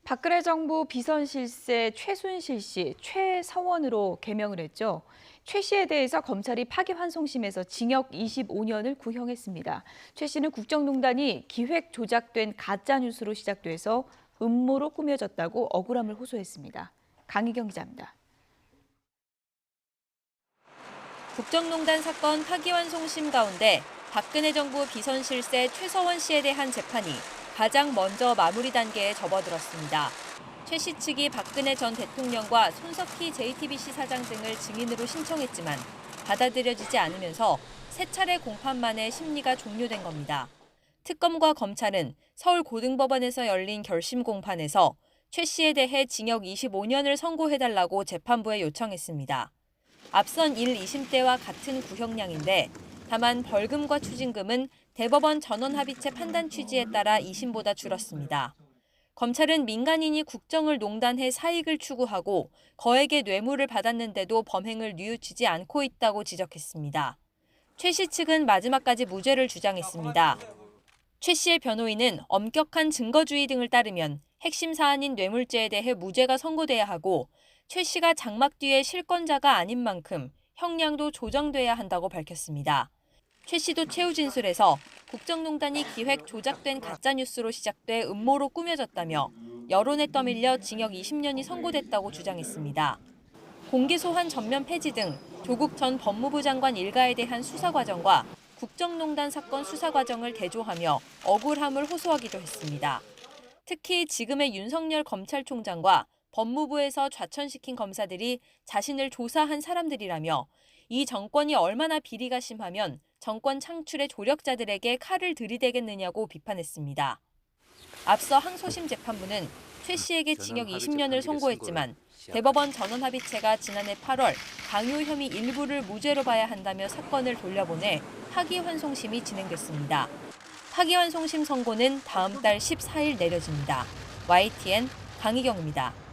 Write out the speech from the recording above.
박근혜 정부 비선실세 최순실 씨 최서원으로 개명을 했죠. 최 씨에 대해서 검찰이 파기환송심에서 징역 25년을 구형했습니다. 최 씨는 국정농단이 기획 조작된 가짜뉴스로 시작돼서 음모로 꾸며졌다고 억울함을 호소했습니다. 강희경 기자입니다. 국정농단 사건 파기환송심 가운데 박근혜 정부 비선실세 최서원 씨에 대한 재판이 가장 먼저 마무리 단계에 접어들었습니다. 최 씨 측이 박근혜 전 대통령과 손석희 JTBC 사장 등을 증인으로 신청했지만 받아들여지지 않으면서 세 차례 공판 만에 심리가 종료된 겁니다. 특검과 검찰은 서울고등법원에서 열린 결심 공판에서 최 씨에 대해 징역 25년을 선고해달라고 재판부에 요청했습니다. 앞선 1, 2심 때와 같은 구형량인데 다만 벌금과 추징금은 대법원 전원합의체 판단 취지에 따라 2심보다 줄었습니다. 검찰은 민간인이 국정을 농단해 사익을 추구하고 거액의 뇌물을 받았는데도 범행을 뉘우치지 않고 있다고 지적했습니다. 최 씨 측은 마지막까지 무죄를 주장했습니다. 최 씨의 변호인은 엄격한 증거주의 등을 따르면 핵심 사안인 뇌물죄에 대해 무죄가 선고돼야 하고 최 씨가 장막 뒤의 실권자가 아닌 만큼 형량도 조정돼야 한다고 밝혔습니다. 최 씨도 최후 진술에서 국정농단이 기획 조작된 가짜뉴스로 시작돼 음모로 꾸며졌다며 여론에 떠밀려 징역 20년이 선고됐다고 주장했습니다. 공개 소환 전면 폐지 등 조국 전 법무부 장관 일가에 대한 수사 과정과 국정농단 사건 수사 과정을 대조하며 억울함을 호소하기도 했습니다. 특히 지금의 윤석열 검찰총장과 법무부에서 좌천시킨 검사들이 자신을 조사한 사람들이라며 이 정권이 얼마나 비리가 심하면 정권 창출의 조력자들에게 칼을 들이대겠느냐고 비판했습니다. 앞서 항소심 재판부는 최 씨에게 징역 20년을 선고했지만 대법원 전원합의체가 지난해 8월 강요 혐의 일부를 무죄로 봐야 한다며 사건을 돌려보내 파기환송심이 진행됐습니다. 파기환송심 선고는 다음 달 14일 내려집니다. YTN 강희경입니다.